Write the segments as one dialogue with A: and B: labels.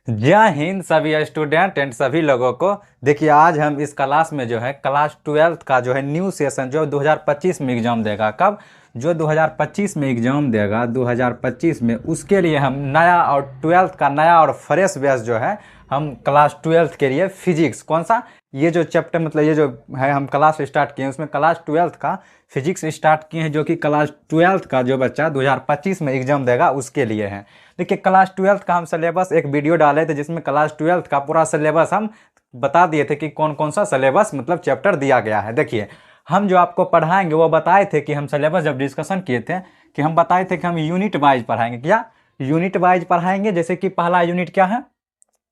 A: जय हिंद सभी student and सभी लोगों को। देखिए आज हम इस क्लास में जो है क्लास 12th का जो है न्यू सेशन जो 2025 में एग्ज़ाम देगा। कब? जो 2025 में एग्ज़ाम देगा 2025 में, उसके लिए हम नया और 12th का नया और फ्रेश बैच जो है हम क्लास 12th के लिए फिजिक्स कौन सा ये जो चैप्टर मतलब ये जो है हम क्लास स्टार्ट किए हैं उसमें क्लास 12th का फिजिक्स स्टार्ट किए हैं, जो कि क्लास 12th का जो बच्चा 2025 में एग्ज़ाम देगा उसके लिए है। देखिए क्लास 12th का हम सिलेबस एक वीडियो डाले थे जिसमें क्लास 12th का पूरा सिलेबस हम बता दिए थे कि कौन कौन सा सिलेबस मतलब चैप्टर दिया गया है। देखिए हम जो आपको पढ़ाएंगे वो बताए थे कि हम सिलेबस जब डिस्कशन किए थे कि हम बताए थे कि हम यूनिट वाइज पढ़ाएंगे। क्या यूनिट वाइज पढ़ाएंगे? जैसे कि पहला यूनिट क्या है,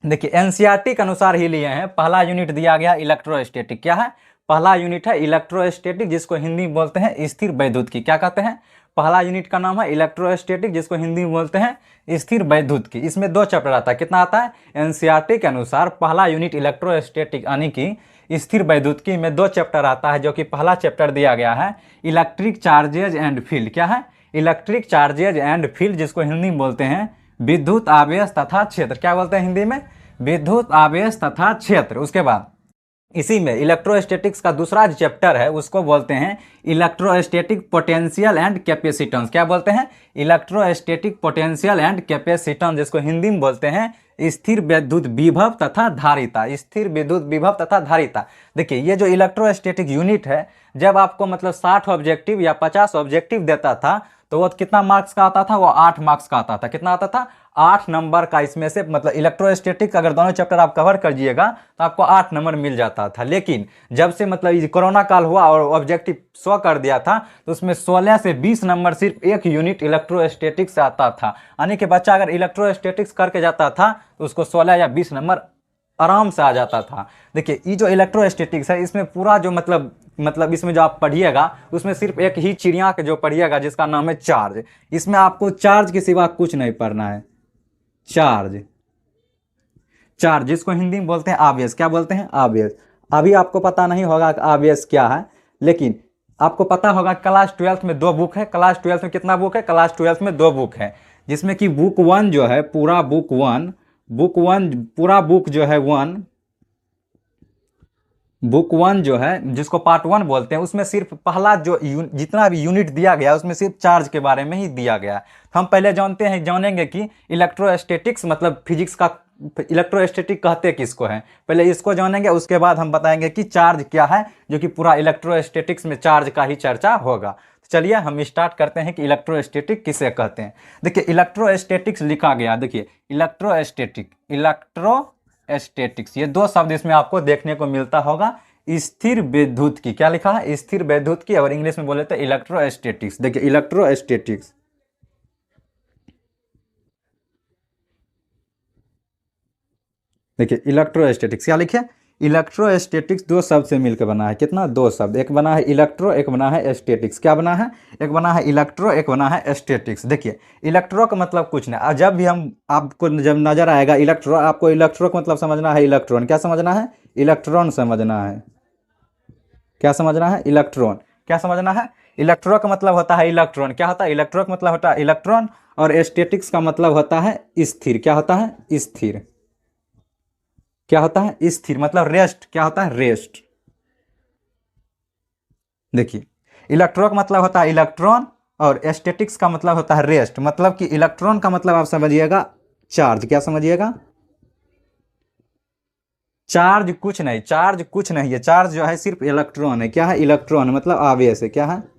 A: देखिए एनसीईआरटी के अनुसार ही लिए हैं। पहला यूनिट दिया गया इलेक्ट्रोस्टैटिक। क्या है? पहला यूनिट है इलेक्ट्रोस्टैटिक, जिसको हिंदी में बोलते हैं स्थिर वैद्युत की। क्या कहते हैं? पहला यूनिट का नाम है इलेक्ट्रोस्टैटिक, जिसको हिंदी में बोलते हैं स्थिर वैद्युत की। इसमें 2 चैप्टर आता है। कितना आता है? एनसीईआरटी के अनुसार पहला यूनिट इलेक्ट्रोस्टैटिक यानी कि स्थिर वैद्युत की में 2 चैप्टर आता है, जो कि पहला चैप्टर दिया गया है इलेक्ट्रिक चार्जेज एंड फील्ड। क्या है? इलेक्ट्रिक चार्जेज एंड फील्ड, जिसको हिंदी में बोलते हैं विद्युत आवेश तथा क्षेत्र। क्या बोलते हैं हिंदी में? विद्युत आवेश तथा क्षेत्र। उसके बाद इसी में इलेक्ट्रोस्टैटिक्स का दूसरा जो चैप्टर है उसको बोलते हैं इलेक्ट्रोस्टैटिक पोटेंशियल एंड कैपेसिटेंस। क्या बोलते हैं? इलेक्ट्रोस्टैटिक पोटेंशियल एंड कैपेसिटेंस, जिसको हिंदी में बोलते हैं स्थिर विद्युत विभव तथा धारिता। स्थिर विद्युत विभव तथा धारिता। देखिए ये जो इलेक्ट्रोस्टैटिक यूनिट है, जब आपको मतलब 60 ऑब्जेक्टिव या 50 ऑब्जेक्टिव देता था तो वो कितना मार्क्स का आता था? वो 8 मार्क्स का आता था। कितना आता था? 8 नंबर का। इसमें से मतलब इलेक्ट्रोस्टैटिक अगर दोनों चैप्टर आप कवर कर दिएगा तो आपको 8 नंबर मिल जाता था। लेकिन जब से मतलब ये कोरोना काल हुआ और ऑब्जेक्टिव 100 कर दिया था तो उसमें 16 से 20 नंबर सिर्फ एक यूनिट इलेक्ट्रोस्टैटिक्स से आता था। यानी कि बच्चा अगर इलेक्ट्रोस्टैटिक्स करके जाता था तो उसको 16 या 20 नंबर आराम से आ जाता था। देखिए ये जो इलेक्ट्रोस्टैटिक्स है इसमें पूरा जो मतलब इसमें जो आप पढ़िएगा उसमें सिर्फ एक ही चिड़िया के जो पढ़िएगा जिसका नाम है चार्ज। इसमें आपको चार्ज के सिवा कुछ नहीं पढ़ना है। चार्ज, चार्ज जिसको हिंदी में बोलते हैं आवेश। क्या बोलते हैं? आवेश। अभी आपको पता नहीं होगा कि आवेश क्या है, लेकिन आपको पता होगा क्लास 12th में 2 बुक है। क्लास 12th में कितना बुक है? क्लास 12th में 2 बुक है, जिसमें कि बुक 1 जो है पूरा बुक 1 पूरा बुक जो है बुक 1 जो है जिसको पार्ट 1 बोलते हैं, उसमें सिर्फ पहला जो जितना भी यूनिट दिया गया उसमें सिर्फ चार्ज के बारे में ही दिया गया। हम पहले जानेंगे कि इलेक्ट्रोस्टैटिक्स मतलब फिजिक्स का इलेक्ट्रोस्टैटिक कहते किसको है, पहले इसको जानेंगे। उसके बाद हम बताएंगे कि चार्ज क्या है, जो कि पूरा इलेक्ट्रोस्टैटिक्स में चार्ज का ही चर्चा होगा। तो चलिए हम स्टार्ट करते हैं कि इलेक्ट्रोस्टैटिक किसे कहते हैं। देखिए इलेक्ट्रोस्टैटिक्स लिखा गया, देखिए इलेक्ट्रोस्टैटिक्स, ये 2 शब्द इसमें आपको देखने को मिलता होगा। स्थिर विद्युत की। क्या लिखा है? स्थिर विद्युत की, और इंग्लिश में बोले तो इलेक्ट्रोस्टैटिक्स। देखिए इलेक्ट्रोस्टैटिक्स, देखिए इलेक्ट्रोस्टैटिक्स क्या लिखे? इलेक्ट्रोस्टैटिक्स 2 शब्द से मिलकर बना है। कितना? 2 शब्द। एक बना है इलेक्ट्रो, एक बना है स्टैटिक्स। क्या बना है? एक बना है इलेक्ट्रो, एक बना है स्टैटिक्स। देखिए इलेक्ट्रो का मतलब कुछ नहीं। और जब भी हम आपको जब नजर आएगा इलेक्ट्रो, आपको इलेक्ट्रो का मतलब समझना है इलेक्ट्रॉन। क्या समझना है? इलेक्ट्रॉन समझना है। क्या समझना है? इलेक्ट्रॉन। क्या समझना है? इलेक्ट्रो का मतलब होता है इलेक्ट्रॉन। क्या होता है? इलेक्ट्रो का मतलब होता है इलेक्ट्रॉन। और स्टैटिक्स का मतलब होता है स्थिर। क्या होता है? स्थिर। क्या होता है? स्थिर मतलब रेस्ट। क्या होता है? रेस्ट। देखिए इलेक्ट्रो का मतलब होता है इलेक्ट्रॉन और स्टैटिक्स का मतलब होता है रेस्ट। मतलब कि इलेक्ट्रॉन का मतलब आप समझिएगा चार्ज। क्या समझिएगा? चार्ज कुछ नहीं, चार्ज कुछ नहीं है। चार्ज जो है सिर्फ इलेक्ट्रॉन है। क्या है? इलेक्ट्रॉन मतलब आवेश है। क्या है?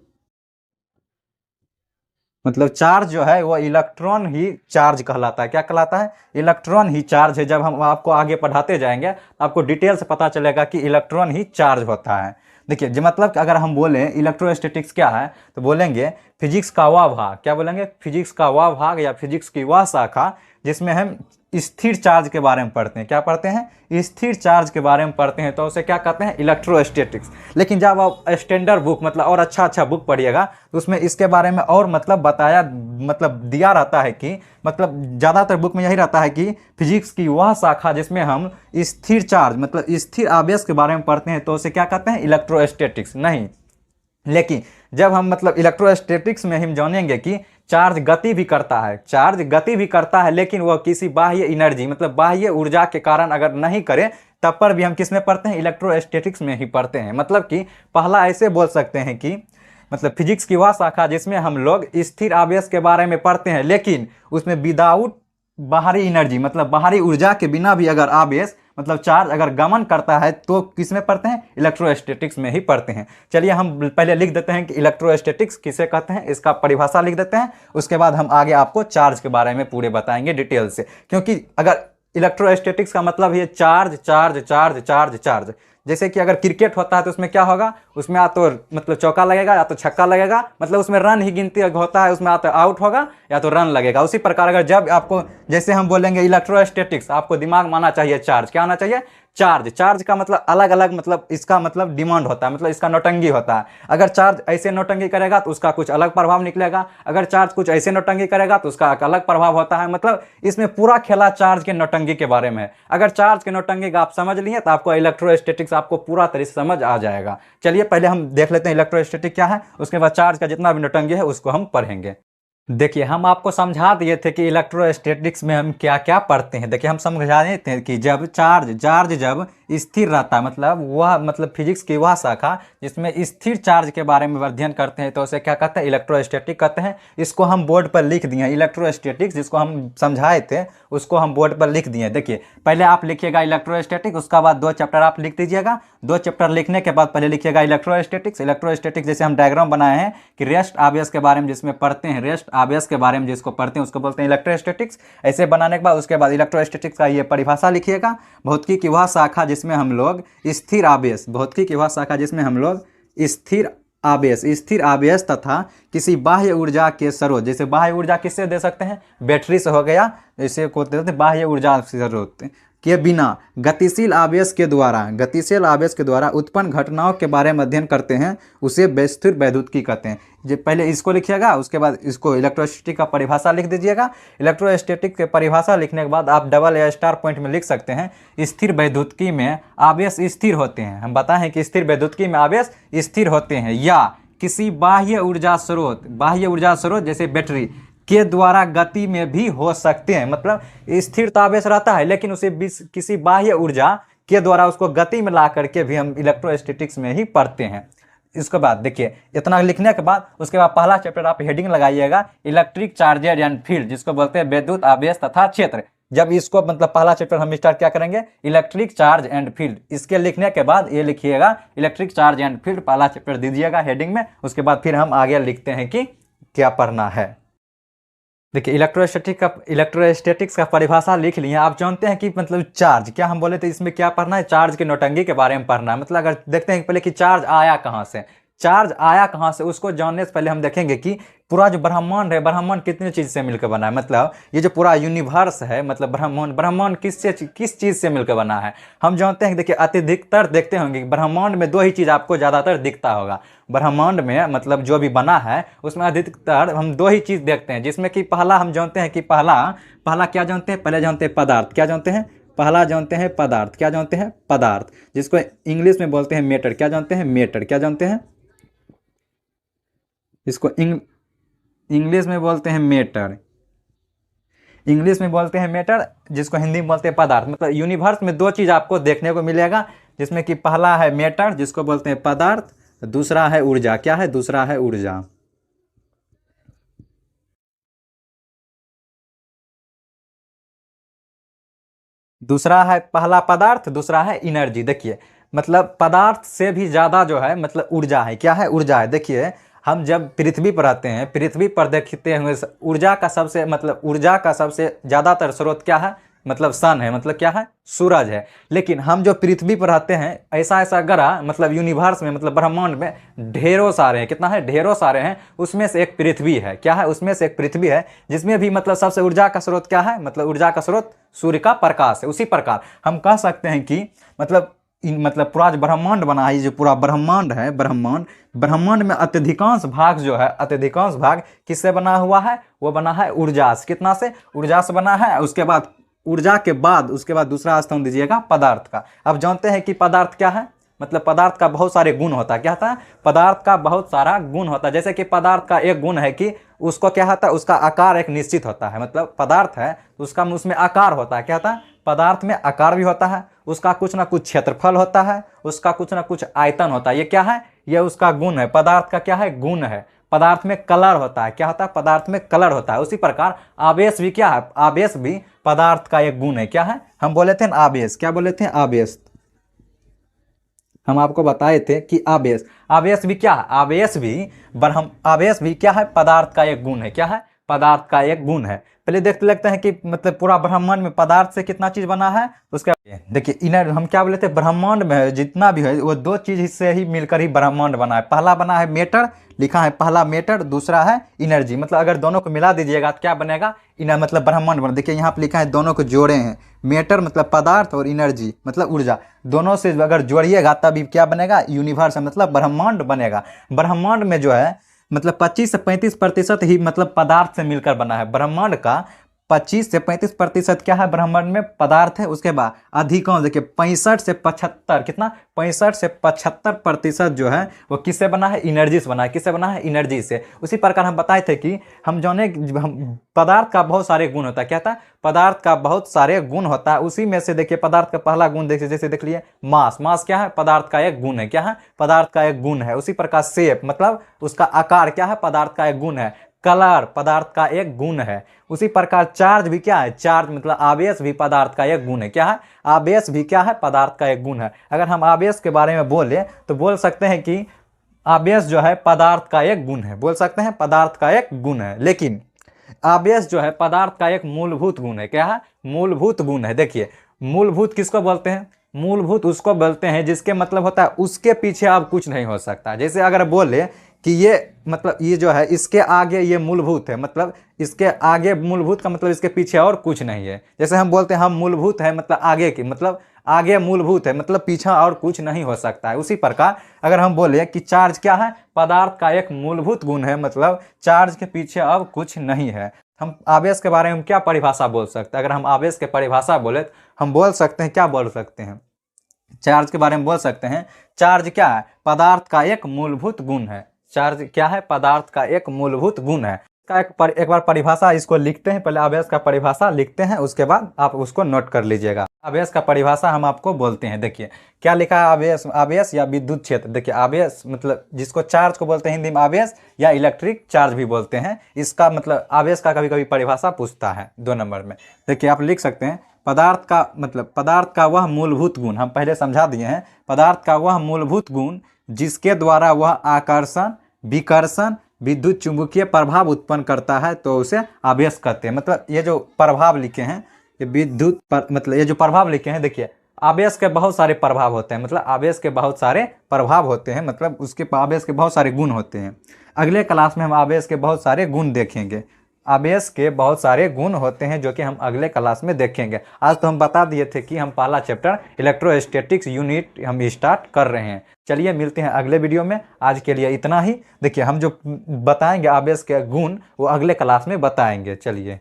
A: मतलब चार्ज जो है वो इलेक्ट्रॉन ही चार्ज कहलाता है। क्या कहलाता है? इलेक्ट्रॉन ही चार्ज है। जब हम आपको आगे पढ़ाते जाएंगे तो आपको डिटेल से पता चलेगा कि इलेक्ट्रॉन ही चार्ज होता है। देखिए जो मतलब कि अगर हम बोलें इलेक्ट्रोस्टैटिक्स क्या है तो बोलेंगे फिजिक्स का वह भाग। क्या बोलेंगे? फिजिक्स का वह भाग या फिजिक्स की वह शाखा जिसमें हम स्थिर चार्ज के बारे में पढ़ते हैं। क्या पढ़ते हैं? स्थिर चार्ज के बारे में पढ़ते हैं, तो उसे क्या कहते हैं? इलेक्ट्रोस्टैटिक्स। लेकिन जब आप स्टैंडर्ड बुक मतलब और अच्छा बुक पढ़िएगा तो उसमें इसके बारे में और मतलब बताया मतलब दिया रहता है कि मतलब ज़्यादातर बुक में यही रहता है कि फिजिक्स की वह शाखा जिसमें हम स्थिर चार्ज मतलब स्थिर आवेश के बारे में पढ़ते हैं तो उसे क्या कहते हैं? इलेक्ट्रोस्टैटिक्स। नहीं, लेकिन जब हम मतलब इलेक्ट्रोस्टैटिक्स में हम जानेंगे कि चार्ज गति भी करता है, चार्ज गति भी करता है, लेकिन वह किसी बाह्य एनर्जी मतलब बाह्य ऊर्जा के कारण अगर नहीं करे, तब पर भी हम किस में पढ़ते हैं, इलेक्ट्रोस्टैटिक्स में ही पढ़ते हैं। मतलब कि पहला ऐसे बोल सकते हैं कि मतलब फिजिक्स की वह शाखा जिसमें हम लोग स्थिर आवेश के बारे में पढ़ते हैं, लेकिन उसमें विदाउट बाहरी एनर्जी मतलब बाहरी ऊर्जा के बिना भी अगर आवेश मतलब चार्ज अगर गमन करता है तो किस में पढ़ते हैं, इलेक्ट्रोस्टैटिक्स में ही पढ़ते हैं। चलिए हम पहले लिख देते हैं कि इलेक्ट्रोस्टैटिक्स किसे कहते हैं, इसका परिभाषा लिख देते हैं। उसके बाद हम आगे आपको चार्ज के बारे में पूरे बताएंगे डिटेल से, क्योंकि अगर इलेक्ट्रोस्टैटिक्स का मतलब है charge charge charge charge charge. जैसे कि अगर क्रिकेट होता है तो उसमें क्या होगा, उसमें या तो मतलब चौका लगेगा या तो छक्का लगेगा, मतलब उसमें रन ही गिनती होता है, उसमें या तो आउट होगा या तो रन लगेगा। उसी प्रकार अगर जब आपको जैसे हम बोलेंगे इलेक्ट्रोस्टैटिक्स, आपको दिमाग में आना चाहिए चार्ज। क्या आना चाहिए, चार्ज। चार्ज का मतलब अलग अलग मतलब इसका मतलब डिमांड होता है, मतलब इसका नौटंकी होता है। अगर चार्ज ऐसे नौटंकी करेगा तो उसका कुछ अलग प्रभाव निकलेगा, अगर चार्ज कुछ ऐसे नौटंकी करेगा तो उसका एक अलग प्रभाव होता है। मतलब इसमें पूरा खेला चार्ज के नौटंकी के बारे में है। अगर चार्ज के नौटंकी का आप समझ लिए तो आपको इलेक्ट्रोस्टैटिक्स आपको पूरा तरह से समझ आ जाएगा। चलिए पहले हम देख लेते हैं इलेक्ट्रोस्टैटिक क्या है, उसके बाद चार्ज का जितना भी नौटंकी है उसको हम पढ़ेंगे। देखिए हम आपको समझा दिए थे कि इलेक्ट्रोस्टैटिक्स में हम क्या क्या पढ़ते हैं। देखिए हम समझा देते हैं कि जब चार्ज चार्ज जब स्थिर रहता है, मतलब वह मतलब फिजिक्स की वह शाखा जिसमें स्थिर चार्ज के बारे में अध्ययन करते हैं, तो उसे क्या कहते हैं, इलेक्ट्रोस्टैटिक कहते हैं। इसको हम बोर्ड पर लिख दिए, इलेक्ट्रोस्टैटिक्स जिसको हम समझाए थे उसको हम बोर्ड पर लिख दिए। देखिए पहले आप लिखिएगा इलेक्ट्रोस्टैटिक, उसका बाद 2 चैप्टर आप लिख दीजिएगा। 2 चैप्टर लिखने के बाद पहले लिखिएगा इलेक्ट्रोस्टैटिक्स। इलेक्ट्रोस्टैटिक्स जैसे हम डायग्राम बनाए हैं कि रेस्ट आवेश के बारे में जिसमें पढ़ते हैं, रेस्ट आवेश के बारे में जिसको पढ़ते हैं उसको बोलते हैं इलेक्ट्रोस्टैटिक्स। ऐसे बनाने के बाद उसके बाद इलेक्ट्रोस्टैटिक्स का ये परिभाषा लिखिएगा। भौतिकी की वह शाखा जिसमें हम लोग स्थिर आवेश, भौतिकी की वह शाखा जिसमें हम लोग स्थिर आवेश तथा किसी बाह्य ऊर्जा के स्रोत, जैसे बाह्य ऊर्जा किससे दे सकते हैं, बैटरी से हो गया, जैसे को देते हैं बाह्य ऊर्जा स्रोत के बिना गतिशील आवेश के द्वारा उत्पन्न घटनाओं के बारे में अध्ययन करते हैं, उसे स्थिर वैद्युतिकी कहते हैं। जो पहले इसको लिखिएगा, उसके बाद इसको इलेक्ट्रोस्टैटिक का परिभाषा लिख दीजिएगा। इलेक्ट्रोस्टैटिक के परिभाषा लिखने के बाद आप डबल या स्टार पॉइंट में लिख सकते हैं, स्थिर वैद्युतिकी में आवेश स्थिर होते हैं। हम बताएं कि स्थिर वैद्युतिकी में आवेश स्थिर होते हैं या किसी बाह्य ऊर्जा स्रोत जैसे बैटरी के द्वारा गति में भी हो सकते हैं। मतलब स्थिर तो आवेश रहता है, लेकिन उसे किसी बाह्य ऊर्जा के द्वारा उसको गति में ला करके भी हम इलेक्ट्रोस्टैटिक्स में ही पढ़ते हैं। इसके बाद देखिए इतना लिखने के बाद उसके बाद पहला चैप्टर आप हेडिंग लगाइएगा, इलेक्ट्रिक चार्जेज एंड फील्ड, जिसको बोलते हैं विद्युत आवेश तथा क्षेत्र। जब इसको मतलब पहला चैप्टर हम स्टार्ट क्या करेंगे, इलेक्ट्रिक चार्ज एंड फील्ड। इसके लिखने के बाद ये लिखिएगा इलेक्ट्रिक चार्ज एंड फील्ड, पहला चैप्टर दीजिएगा हेडिंग में। उसके बाद फिर हम आगे लिखते हैं कि क्या पढ़ना है। देखिए इलेक्ट्रोस्टैटिक्स का परिभाषा लिख लिए। आप जानते हैं कि मतलब चार्ज क्या, हम बोले थे इसमें क्या पढ़ना है, चार्ज के नौटंकी के बारे में पढ़ना है। मतलब अगर देखते हैं पहले कि चार्ज आया कहाँ से, उसको जानने से पहले हम देखेंगे कि पूरा जो ब्रह्मांड है, ब्रह्मांड कितनी चीज़ से मिलकर बना है। मतलब ये जो पूरा यूनिवर्स है, मतलब ब्रह्मांड किस चीज़ से मिलकर बना है। हम जानते हैं कि देखिए अत्यधिकतर देखते होंगे कि ब्रह्मांड में 2 ही चीज़ आपको ज़्यादातर दिखता होगा। ब्रह्मांड में मतलब जो भी बना है उसमें अधिकतर हम 2 ही चीज़ देखते हैं, जिसमें कि पहला हम जानते हैं कि पहला क्या जानते हैं, पहले जानते हैं पदार्थ। क्या जानते हैं, पहला जानते हैं पदार्थ। क्या जानते हैं, पदार्थ, जिसको इंग्लिश में बोलते हैं मैटर। क्या जानते हैं, मैटर। क्या जानते हैं, इसको इंग्लिश में बोलते हैं मैटर। जिसको हिंदी में बोलते हैं पदार्थ। मतलब यूनिवर्स में 2 चीज़ आपको देखने को मिलेगा, जिसमें कि पहला है मैटर जिसको बोलते हैं पदार्थ, दूसरा है ऊर्जा। क्या है, दूसरा है ऊर्जा। दूसरा है पहला पदार्थ, दूसरा है एनर्जी। देखिए मतलब पदार्थ से भी ज़्यादा जो है मतलब ऊर्जा है। क्या है, ऊर्जा है। देखिए हम जब पृथ्वी पर रहते हैं, पृथ्वी पर देखते हुए ऊर्जा का सबसे ज़्यादातर स्रोत क्या है, मतलब सन है, मतलब क्या है, सूरज है। लेकिन हम जो पृथ्वी पर रहते हैं, ऐसा ग्रह मतलब यूनिवर्स में मतलब ब्रह्मांड में ढेरों सारे हैं। कितना है, ढेरों सारे हैं। उसमें से एक पृथ्वी है। क्या है, उसमें से एक पृथ्वी है, जिसमें भी मतलब सबसे ऊर्जा का स्रोत क्या है, मतलब ऊर्जा का स्रोत सूर्य का प्रकाश है। उसी प्रकार हम कह सकते हैं कि मतलब पूरा जो ब्रह्मांड बना है, ये जो पूरा ब्रह्मांड है, ब्रह्मांड में अत्यधिकांश भाग किससे बना हुआ है, वो बना है ऊर्जा से। कितना से, ऊर्जा से बना है। उसके बाद दूसरा स्थान दीजिएगा पदार्थ का। अब जानते हैं कि पदार्थ क्या है, मतलब पदार्थ का बहुत सारे गुण होता है। क्या होता है? पदार्थ का बहुत सारा गुण होता है। जैसे कि पदार्थ का एक गुण है कि उसको क्या होता है, उसका आकार एक निश्चित होता है। मतलब पदार्थ है तो उसका उसमें आकार होता है। क्या होता है? पदार्थ में आकार भी होता है, उसका कुछ ना कुछ क्षेत्रफल होता है, उसका कुछ ना कुछ आयतन होता है। ये क्या है? ये उसका गुण है। पदार्थ का क्या है? गुण है। पदार्थ में कलर होता है। क्या होता है? पदार्थ में कलर होता है। उसी प्रकार आवेश भी क्या है? आवेश भी पदार्थ का एक गुण है। क्या है? हम बोले थे ना आवेश। क्या बोले थे? आवेश। हम आपको बताए थे कि आवेश, आवेश भी क्या है? आवेश भी क्या है? पदार्थ का एक गुण है। क्या है? पदार्थ का एक गुण है। पहले देखते लगते हैं कि मतलब पूरा ब्रह्मांड में पदार्थ से कितना चीज बना है। उसका देखिए इनर, हम क्या बोले थे, ब्रह्मांड में जितना भी है वो दो चीज से ही मिलकर ही ब्रह्मांड बना है। पहला बना है मैटर, लिखा है पहला मैटर, दूसरा है एनर्जी। मतलब अगर दोनों को मिला दीजिएगा तो क्या बनेगा? इनर मतलब ब्रह्मांड बना। देखिए यहाँ पे लिखा है, दोनों को जोड़े हैं। मैटर मतलब पदार्थ और एनर्जी मतलब ऊर्जा, दोनों से अगर जोड़िएगा तभी क्या बनेगा? यूनिवर्स मतलब ब्रह्मांड बनेगा। ब्रह्मांड में जो है मतलब 25 से 35% ही मतलब पदार्थ से मिलकर बना है। ब्रह्मांड का 25 से 35% क्या है? ब्रह्मांड में पदार्थ है। उसके बाद अधिकांश देखिए 65 से 75, कितना? 65 से 75% जो है वो किससे बना है? एनर्जी से बना है। किससे बना है? एनर्जी से। उसी प्रकार हम बताए थे कि हम पदार्थ का बहुत सारे गुण होता है। क्या था? पदार्थ का बहुत सारे गुण होता है। उसी में से देखिए पदार्थ का पहला गुण देखिए, जैसे देख लिए मास। मास क्या है? पदार्थ का एक गुण है। क्या है? पदार्थ का एक गुण है। उसी प्रकार शेप मतलब उसका आकार क्या है? पदार्थ का एक गुण है। कलर पदार्थ का एक गुण है। उसी प्रकार चार्ज भी क्या है? चार्ज मतलब आवेश भी पदार्थ का एक गुण है। क्या है? आवेश भी क्या है? पदार्थ का एक गुण है। अगर हम आवेश के बारे में बोले तो बोल सकते हैं कि आवेश जो है पदार्थ का एक गुण है। बोल सकते हैं पदार्थ का एक गुण है। लेकिन आवेश जो है पदार्थ का एक मूलभूत गुण है। क्या है? मूलभूत गुण है। देखिए मूलभूत किसको बोलते हैं? मूलभूत उसको बोलते हैं जिसके मतलब होता है उसके पीछे अब कुछ नहीं हो सकता। जैसे अगर बोले कि ये मतलब ये जो है इसके आगे ये मूलभूत है, मतलब इसके आगे मूलभूत का मतलब इसके पीछे और कुछ नहीं है। जैसे हम बोलते हैं हम मूलभूत है मतलब आगे की, मतलब आगे मूलभूत है मतलब पीछा और कुछ नहीं हो सकता है। उसी प्रकार अगर हम बोले कि चार्ज क्या है? पदार्थ का एक मूलभूत गुण है, मतलब चार्ज के पीछे अब कुछ नहीं है। हम आवेश के बारे में क्या परिभाषा बोल सकते हैं? अगर हम आवेश के परिभाषा बोले तो हम बोल सकते हैं, क्या बोल सकते हैं? चार्ज के बारे में बोल सकते हैं चार्ज क्या है? पदार्थ का एक मूलभूत गुण है। चार्ज क्या है? पदार्थ का एक मूलभूत गुण है। का एक बार परिभाषा इसको लिखते हैं। पहले आवेश का परिभाषा लिखते हैं, उसके बाद आप उसको नोट कर लीजिएगा। आवेश का परिभाषा हम आपको बोलते हैं। देखिए क्या लिखा है? आवेश, आवेश या विद्युत क्षेत्र। देखिए आवेश मतलब जिसको चार्ज को बोलते हैं हिंदी में आवेश या इलेक्ट्रिक चार्ज भी बोलते हैं। इसका मतलब आवेश का कभी कभी परिभाषा पूछता है 2 नंबर में। देखिए आप लिख सकते हैं पदार्थ का मतलब पदार्थ का वह मूलभूत गुण, हम पहले समझा दिए हैं। पदार्थ का वह मूलभूत गुण जिसके द्वारा वह आकर्षण, विकर्षण, विद्युत चुंबकीय प्रभाव उत्पन्न करता है तो उसे आवेश कहते हैं। मतलब ये जो प्रभाव लिखे हैं ये मतलब ये जो प्रभाव लिखे हैं, देखिए आवेश के बहुत सारे प्रभाव होते हैं। मतलब आवेश के बहुत सारे प्रभाव होते हैं, मतलब उसके आवेश के बहुत सारे गुण होते हैं। अगले क्लास में हम आवेश के बहुत सारे गुण देखेंगे। आवेश के बहुत सारे गुण होते हैं जो कि हम अगले क्लास में देखेंगे। आज तो हम बता दिए थे कि हम पहला चैप्टर इलेक्ट्रोस्टैटिक्स यूनिट हम स्टार्ट कर रहे हैं। चलिए मिलते हैं अगले वीडियो में। आज के लिए इतना ही। देखिए हम जो बताएंगे आवेश के गुण वो अगले क्लास में बताएंगे। चलिए।